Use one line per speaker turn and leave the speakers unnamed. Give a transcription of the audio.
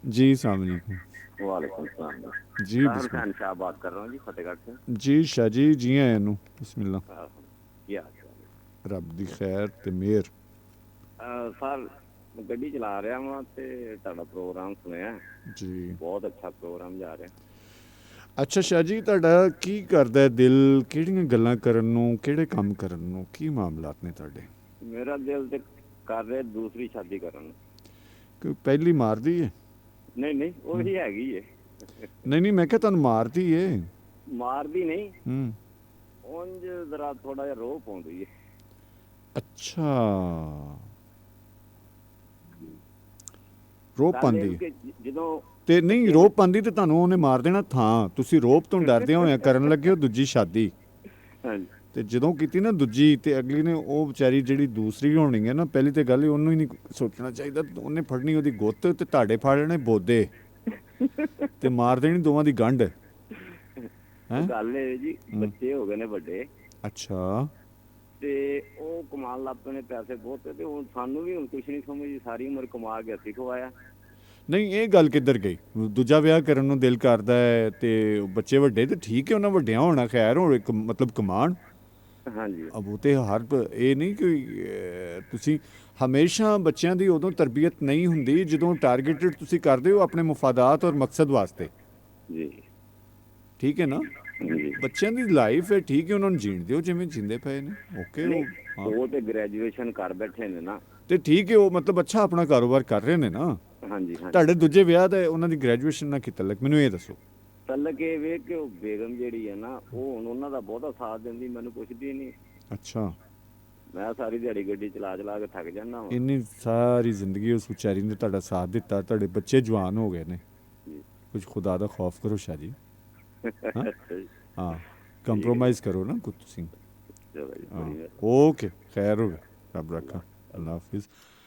जी, अस्सलाम वालेकुम।
वालेकुम सलाम।
जी,
ताहिर
बिस्मिल्लाह।
हुसैन शाह बात कर रहा हूँ जी, फतेहगढ़ से।
जी शाह जी, जी आया ਨੂੰ बिस्मिल्लाह।
क्या हाल चाल
ਰੱਬ ਦੀ ਖੈਰ ਤੇ ਮਿਹਰ।
है सर? ਗੱਡੀ ਚਲਾ ਰਿਹਾ ਵਾਂ ਤੇ ਤੁਹਾਡਾ ਪ੍ਰੋਗਰਾਮ ਸੁਣਿਆ।
ਜੀ
ਬਹੁਤ ਅੱਛਾ ਪ੍ਰੋਗਰਾਮ ਜਾ ਰਿਹਾ।
ਅੱਛਾ ਸ਼ਾਹ ਜੀ, ਤੁਹਾਡਾ ਕੀ ਕਰਦਾ ਹੈ ਦਿਲ, ਕਿਹੜੀਆਂ ਗੱਲਾਂ ਕਰਨ ਨੂੰ, ਕਿਹੜੇ ਕੰਮ ਕਰਨ ਨੂੰ, ਕੀ ਮਾਮਲਾਤ ਨੇ ਤੁਹਾਡੇ?
ਮੇਰਾ ਦਿਲ ਤੇ ਕਰ ਰਿਹਾ ਦੂਸਰੀ ਸ਼ਾਦੀ ਕਰਨ ਨੂੰ।
ਕਿ ਪਹਿਲੀ ਮਾਰਦੀ ਹੈ?
ਨਹੀਂ ਨਹੀਂ, ਉਹੀ ਹੈਗੀ ਏ।
ਨਹੀਂ ਨਹੀਂ, ਮੈਂ ਕਿਹਾ ਤੁਹਾਨੂੰ ਮਾਰਦੀ ਏ।
ਮਾਰਦੀ ਨਹੀਂ,
ਹੂੰ।
ਉਂਝ ਜ਼ਰਾ ਥੋੜਾ ਜਿਹਾ ਰੋਹ ਪਾਉਂਦੀ ਏ।
ਅੱਛਾ, ਰੋਪ
ਗੱਲ ਇਹ
ਪਾਉਂਦੀ
ਵੀ
ਹੈ
ਕਿ ਜਦੋਂ
ਤੇ ਨਹੀਂ
ਬੱਚੇ
ਰੋਪ ਪਾਉਂਦੀ ਤੇ ਤੁਹਾਨੂੰ ਉਹਨੇ ਮਾਰ ਦੇਣਾ ਥਾਂ। ਤੁਸੀਂ ਰੋਪ ਤੋਂ ਡਰਦੇ ਹੋਏ ਕਰਨ ਲੱਗੇ ਹੋ ਦੂਜੀ ਸ਼ਾਦੀ।
ਹਾਂਜੀ
ਤੇ ਜਦੋਂ ਕੀਤੀ ਨਾ ਦੂਜੀ, ਤੇ ਅਗਲੀ ਨੇ ਉਹ ਵਿਚਾਰੀ ਜਿਹੜੀ ਦੂਸਰੀ ਹੋਣੀ ਹੈ ਨਾ, ਪਹਿਲੀ ਤੇ ਗੱਲ ਉਹਨੂੰ ਹੀ ਨਹੀਂ ਸੋਚਣਾ ਚਾਹੀਦਾ। ਉਹਨੇ ਫੜਨੀ ਉਹਦੀ ਗੁੱਤ ਤੇ ਤੁਹਾਡੇ ਫੜ ਲੈਣੇ ਬੋਦੇ ਤੇ ਮਾਰ ਦੇਣੀ ਦੋਵਾਂ ਦੀ ਗੰਢ।
ਉਹ
ਹੈ?
ਗੱਲ ਇਹ ਜੀ, ਬੱਚੇ ਹੋ ਗਏ ਨੇ ਵੱਡੇ
ਅੱਛਾ।
ਤੇ ਉਹ ਕਮਾਉਣ ਲੱਗ ਪਏ ਨੇ ਪੈਸੇ ਬਹੁਤ, ਤੇ ਹੁਣ ਸਾਨੂੰ ਵੀ ਹੁਣ ਕੁਛ ਨਹੀਂ ਸਮਝੀ, ਸਾਰੀ ਉਮਰ ਕਮਾ ਕੇ ਅਸੀਂ ਖਵਾਇਆ।
ਨਹੀਂ, ਇਹ ਗੱਲ ਕਿੱਧਰ ਗਈ? ਦੂਜਾ ਵਿਆਹ ਕਰਨ ਨੂੰ ਦਿਲ ਕਰਦਾ ਹੈ ਤੇ ਬੱਚੇ ਵੱਡੇ ਤੇ ਠੀਕ ਹੈ, ਉਹਨਾਂ ਵੱਡਿਆਂ ਹੋਣਾ ਖੈਰ, ਹੋ ਇੱਕ ਮਤਲਬ ਕਮਾਣ।
ਹਾਂਜੀ
ਅਬ ਉਹ ਤੇ ਇਹ ਨਹੀਂ ਕਿ ਤੁਸੀਂ ਹਮੇਸ਼ਾ ਬੱਚਿਆਂ ਦੀ ਉਦੋਂ ਤਰਬੀਅਤ ਨਹੀਂ ਹੁੰਦੀ ਜਦੋਂ ਟਾਰਗੇਟਡ ਤੁਸੀਂ ਕਰਦੇ ਹੋ ਆਪਣੇ ਮਫਾਦਾਤ ਔਰ ਮਕਸਦ ਵਾਸਤੇ।
ਜੀ
ਠੀਕ ਹੈ ਨਾ?
ਜੀ।
ਬੱਚਿਆਂ ਦੀ ਲਾਈਫ ਹੈ, ਠੀਕ ਹੈ, ਉਹਨਾਂ ਨੂੰ ਜੀਣ ਦਿਓ ਜਿਵੇਂ ਜਿੰਦੇ ਪਏ ਨੇ। ਓਕੇ,
ਨਹੀਂ,
ਉਹ ਹਾਂ
ਉਹ ਤੇ ਗ੍ਰੈਜੂਏਸ਼ਨ ਕਰ ਬੈਠੇ ਨੇ ਨਾ।
ਤੇ ਠੀਕ ਹੈ, ਉਹ ਮਤਲਬ ਅੱਛਾ ਆਪਣਾ ਕਾਰੋਬਾਰ ਕਰ ਰਹੇ ਨੇ ਨਾ।
ਹਾਂਜੀ ਹਾਂਜੀ।
ਤੁਹਾਡੇ ਦੂਜੇ ਵਿਆਹ ਦਾ ਉਹਨਾਂ ਦੀ ਗ੍ਰੈਜੂਏਸ਼ਨ ਨਾਲ ਕੀ ਤਲਕ, ਮੈਨੂੰ ਇਹ ਦੱਸੋ।
ਤਲਕ ਇਹ ਵੇ ਕਿ ਉਹ ਬੇਗਮ ਜਿਹੜੀ ਹੈ ਨਾ, ਉਹ ਹੁਣ ਉਹਨਾਂ ਦਾ ਬਹੁਤਾ ਸਾਥ ਦਿੰਦੀ, ਮੈਨੂੰ ਪੁੱਛਦੀ ਨਹੀਂ।
ਅੱਛਾ,
ਮੈਂ ਸਾਰੀ ਦਿਹਾੜੀ ਗੱਡੀ ਚਲਾ ਚਲਾ ਕੇ ਥੱਕ ਜਾਂਦਾ ਵਾਂ।
ਇੰਨੀ ਸਾਰੀ ਜ਼ਿੰਦਗੀ ਉਸ ਵਿਚਾਰੀ ਨੇ ਤੁਹਾਡਾ ਸਾਥ ਦਿੱਤਾ, ਤੁਹਾਡੇ ਬੱਚੇ ਜਵਾਨ ਹੋ ਗਏ ਨੇ।
ਜੀ।
ਕੁਝ ਖੁਦਾ ਦਾ ਖੌਫ ਕਰੋ ਸ਼ਾਹ ਜੀ। ਹਾਂ
ਅੱਛਾ ਜੀ।
ਹਾਂ,
ਠੀਕ ਹੈ ਜੀ।
ਕੰਪਰੋਮਾਈਜ਼ ਕਰੋ ਨਾ ਕੁਝ ਤੁਸੀਂ।
ਚਲੋ ਜੀ,
ਹਾਂ,
ਬੜੀ ਮਿਹਰਬਾਨੀ।
ਓਕੇ, ਖੈਰ ਹੋਵੇ, ਰੱਬ ਰੱਖਾ।
ਅੱਲਾ
ਅੱਲਾ ਹਾਫਿਜ਼।